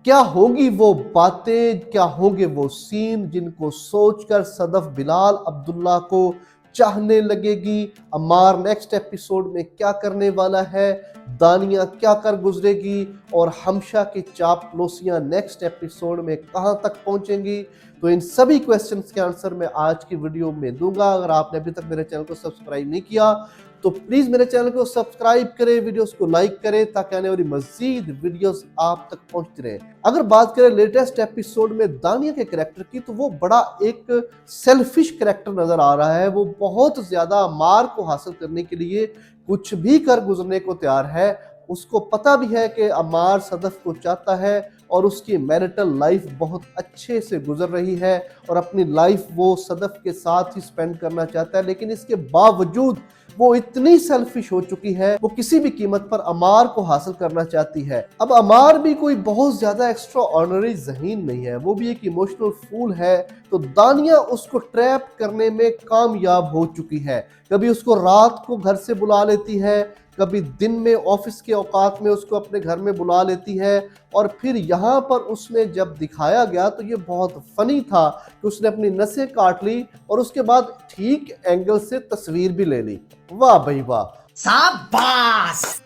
क्या होगी वो बातें, क्या होंगे वो सीन जिनको सोचकर सदफ बिलाल अब्दुल्ला को चाहने लगेगी। अम्मार नेक्स्ट एपिसोड में क्या करने वाला है, दानिया क्या कर गुजरेगी और हमशा की चापलूसियां नेक्स्ट एपिसोड में कहां तक पहुंचेंगी। तो इन सभी क्वेश्चंस के आंसर मैं आज की वीडियो में दूंगा। अगर आपने अभी तक मेरे चैनल को सब्सक्राइब नहीं किया तो प्लीज मेरे चैनल को सब्सक्राइब करें, वीडियोस को लाइक करें ताकि आने वाली मजीद वीडियोस आप तक पहुंचती रहे। अगर बात करें लेटेस्ट एपिसोड में दानिया के कैरेक्टर की, तो वो बड़ा एक सेल्फिश कैरेक्टर नजर आ रहा है। वो बहुत ज्यादा अम्मार को हासिल करने के लिए कुछ भी कर गुजरने को तैयार है। उसको पता भी है कि अम्मार सदफ को चाहता है और उसकी मैरिटल लाइफ बहुत अच्छे से गुजर रही है और अपनी लाइफ वो सदफ के साथ ही स्पेंड करना चाहता है, लेकिन इसके बावजूद वो इतनी सेल्फिश हो चुकी है, वो किसी भी कीमत पर अमार को हासिल करना चाहती है। अब अमार भी कोई बहुत ज्यादा एक्स्ट्रा ऑर्डिनरी ज़हीन नहीं है, वो भी एक इमोशनल फूल है। तो दानिया उसको ट्रैप करने में कामयाब हो चुकी है। कभी उसको रात को घर से बुला लेती है, कभी दिन में ऑफिस के औकात में उसको अपने घर में बुला लेती है। और फिर यहाँ पर उसने जब दिखाया गया तो ये बहुत फनी था कि उसने अपनी नसें काट ली और उसके बाद ठीक एंगल से तस्वीर भी ले ली। वाह भाई वाह, शाबाश।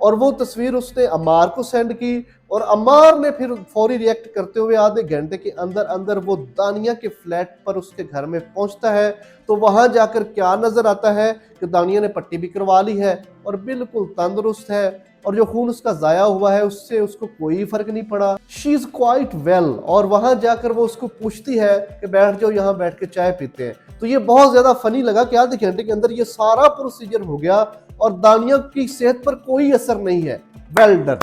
और वो तस्वीर उसने अम्मार को सेंड की और अम्मार ने फिर फौरी रिएक्ट करते हुए आधे घंटे के अंदर अंदर वो दानिया के फ्लैट पर उसके घर में पहुंचता है। तो वहां जाकर क्या नजर आता है कि दानिया ने पट्टी भी करवा ली है और बिल्कुल तंदुरुस्त है और जो खून उसका जाया हुआ है उससे उसको कोई फर्क नहीं पड़ा। She is quite well. और वहां जाकर वो उसको पूछती है कि बैठ जाओ, यहाँ बैठ के चाय पीते हैं। तो ये बहुत ज्यादा फनी लगा कि आधे घंटे के अंदर ये सारा प्रोसीजर हो गया और दानिया की सेहत पर कोई असर नहीं है। Well done.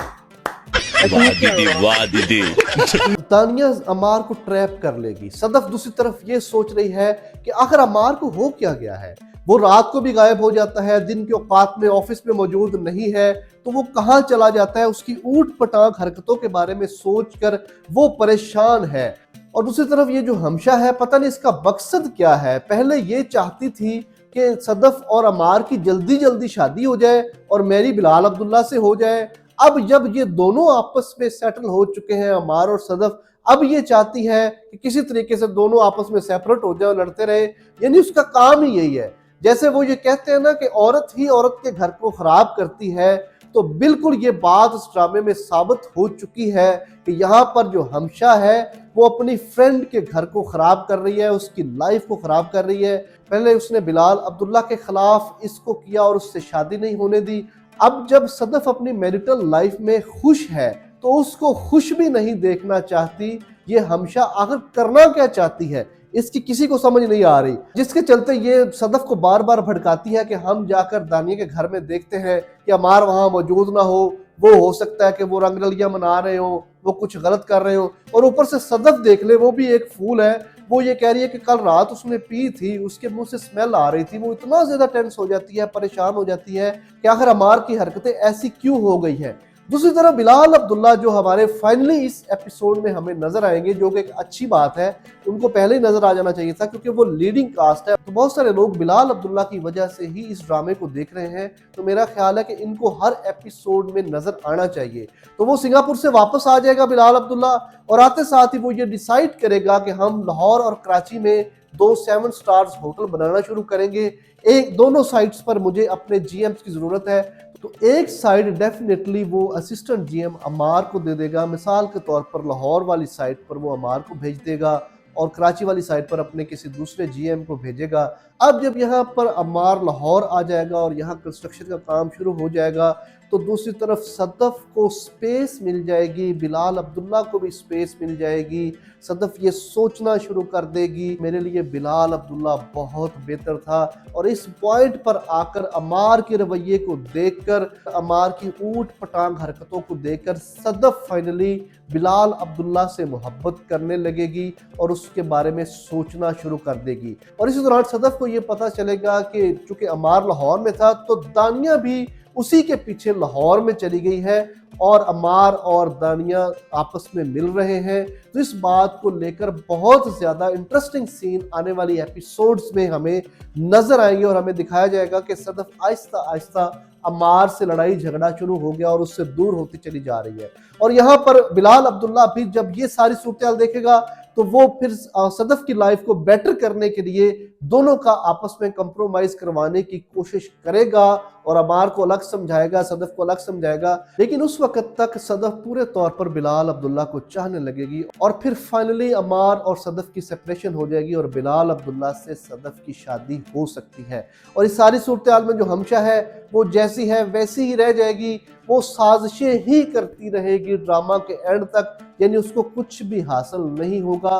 दानिया अमार को ट्रैप कर लेगी। सदफ दूसरी तरफ ये सोच रही है कि आखिर अमार को हो क्या गया है। वो रात को भी गायब हो जाता है, दिन के औकात में ऑफिस में मौजूद नहीं है, तो वो कहाँ चला जाता है। उसकी ऊट पटांग हरकतों के बारे में सोचकर वो परेशान है। और दूसरी तरफ ये जो हमशा है, पता नहीं इसका मकसद क्या है। पहले ये चाहती थी कि सदफ और अमार की जल्दी जल्दी शादी हो जाए और मेरी बिलाल अब्दुल्ला से हो जाए। अब जब ये दोनों आपस में सेटल हो चुके हैं, अमार और सदफ, अब ये चाहती है कि किसी तरीके से दोनों आपस में सेपरेट हो जाए और लड़ते रहे। यानी उसका काम ही यही है। जैसे वो ये कहते हैं ना कि औरत ही औरत के घर को खराब करती है, तो बिल्कुल ये बात इस ड्रामे में साबित हो चुकी है कि यहाँ पर जो हमशा है वो अपनी फ्रेंड के घर को खराब कर रही है, उसकी लाइफ को खराब कर रही है। पहले उसने बिलाल अब्दुल्ला के खिलाफ इसको किया और उससे शादी नहीं होने दी। अब जब सदफ अपनी मैरिटल लाइफ में खुश है तो उसको खुश भी नहीं देखना चाहती। ये हमशा आखिर करना क्या चाहती है, इसकी किसी को समझ नहीं आ रही, जिसके चलते ये सदफ को बार बार भड़काती है कि हम जाकर दानिया के घर में देखते हैं कि अमार वहां मौजूद ना हो। वो हो सकता है कि वो रंगरलियां मना रहे हो, वो कुछ गलत कर रहे हो। और ऊपर से सदफ देख ले, वो भी एक फूल है। वो ये कह रही है कि कल रात उसने पी थी, उसके मुंह से स्मेल आ रही थी। वो इतना ज्यादा टेंस हो जाती है, परेशान हो जाती है कि आखिर अमार की हरकतें ऐसी क्यों हो गई है। दूसरी तरफ बिलाल अब्दुल्ला जो हमारे फाइनली इस एपिसोड में हमें नजर आएंगे, जो कि एक अच्छी बात है, उनको पहले ही नजर आ जाना चाहिए था क्योंकि वो लीडिंग कास्ट है। तो बहुत सारे लोग बिलाल अब्दुल्ला की वजह से ही इस ड्रामे को देख रहे हैं। तो मेरा ख्याल है कि इनको हर एपिसोड में नजर आना चाहिए। तो वो सिंगापुर से वापस आ जाएगा बिलाल अब्दुल्ला और आते साथ ही वो ये डिसाइड करेगा कि हम लाहौर और कराची में 2 7 स्टार्स होटल बनाना शुरू करेंगे। एक दोनों साइट्स पर मुझे अपने जीएम्स की जरूरत है। तो एक साइड डेफिनेटली वो असिस्टेंट जीएम अमार को दे देगा। मिसाल के तौर पर लाहौर वाली साइट पर वो अमार को भेज देगा और कराची वाली साइट पर अपने किसी दूसरे जीएम को भेजेगा। अब जब यहाँ पर अमार लाहौर आ जाएगा और यहाँ कंस्ट्रक्शन का काम शुरू हो जाएगा तो दूसरी तरफ सदफ को स्पेस मिल जाएगी, बिलाल अब्दुल्ला को भी स्पेस मिल जाएगी। सदफ ये सोचना शुरू कर देगी मेरे लिए बिलाल अब्दुल्ला बहुत बेहतर था। और इस पॉइंट पर आकर अमार के रवैये को देखकर, अमार की ऊट पटांग हरकतों को देखकर सदफ फाइनली बिलाल अब्दुल्ला से मोहब्बत करने लगेगी और उसके बारे में सोचना शुरू कर देगी। और इसी दौरान सदफ को ये पता चलेगा कि चूंकि अमार लाहौर में था तो दानिया भी उसी के पीछे लाहौर में चली गई है और अमार और दानिया आपस में मिल रहे हैं। तो इस बात को लेकर बहुत ज्यादा इंटरेस्टिंग सीन आने वाली एपिसोड्स में हमें नजर आएंगे और हमें दिखाया जाएगा कि सदफ आहिस्ता आहिस्ता अमार से लड़ाई झगड़ा शुरू हो गया और उससे दूर होती चली जा रही है। और यहाँ पर बिलाल अब्दुल्ला भी जब ये सारी सूरत देखेगा तो वो फिर सदफ की लाइफ को बेटर करने के लिए दोनों का आपस में कंप्रोमाइज करवाने की कोशिश करेगा और अमार को अलग समझाएगा, सदफ को अलग समझाएगा। लेकिन उस वक्त तक सदफ पूरे तौर पर बिलाल अब्दुल्ला को चाहने लगेगी और फिर फाइनली अमार और सदफ की सेपरेशन हो जाएगी और बिलाल अब्दुल्ला से सदफ की शादी हो सकती है। और इस सारी सूरत में जो हमशा है वो जैसी है वैसी ही रह जाएगी, वो साजिशें ही करती रहेगी ड्रामा के एंड तक, यानी उसको कुछ भी हासिल नहीं होगा।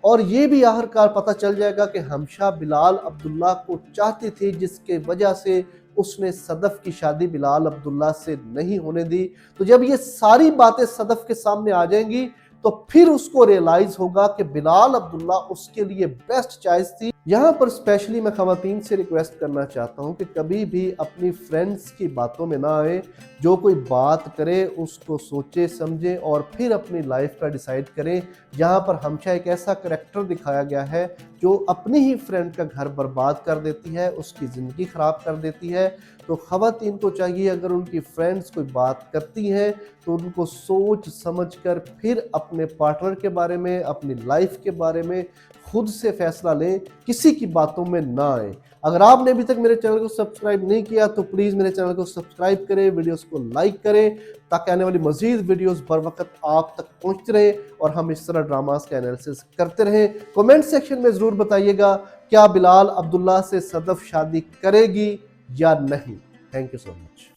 और ये भी आखिरकार पता चल जाएगा कि हमशा बिलाल अब्दुल्ला को चाहती थी, जिसके वजह से उसने सदफ की शादी बिलाल अब्दुल्ला से नहीं होने दी। तो जब ये सारी बातें सदफ के सामने आ जाएंगी तो फिर उसको रियलाइज होगा कि बिलाल अब्दुल्ला उसके लिए बेस्ट चॉइस थी। यहाँ पर स्पेशली मैं खवातीन से रिक्वेस्ट करना चाहता हूँ कि कभी भी अपनी फ्रेंड्स की बातों में ना आए। जो कोई बात करे उसको सोचे समझे और फिर अपनी लाइफ का डिसाइड करें। यहाँ पर हमशा एक ऐसा करैक्टर दिखाया गया है जो अपनी ही फ्रेंड का घर बर्बाद कर देती है, उसकी ज़िंदगी ख़राब कर देती है। तो खवातीन को चाहिए अगर उनकी फ्रेंड्स कोई बात करती हैं तो उनको सोच समझ कर फिर अपने पार्टनर के बारे में, अपनी लाइफ के बारे में खुद से फैसला लें, किसी की बातों में ना आए। अगर आपने अभी तक मेरे चैनल को सब्सक्राइब नहीं किया तो प्लीज़ मेरे चैनल को सब्सक्राइब करें, वीडियोस को लाइक करें ताकि आने वाली मजीद वीडियोस बर वक्त आप तक पहुंचते रहे और हम इस तरह ड्रामास का एनालिसिस करते रहें। कमेंट सेक्शन में ज़रूर बताइएगा क्या बिलाल अब्दुल्ला से सदफ शादी करेगी या नहीं। Thank you so much.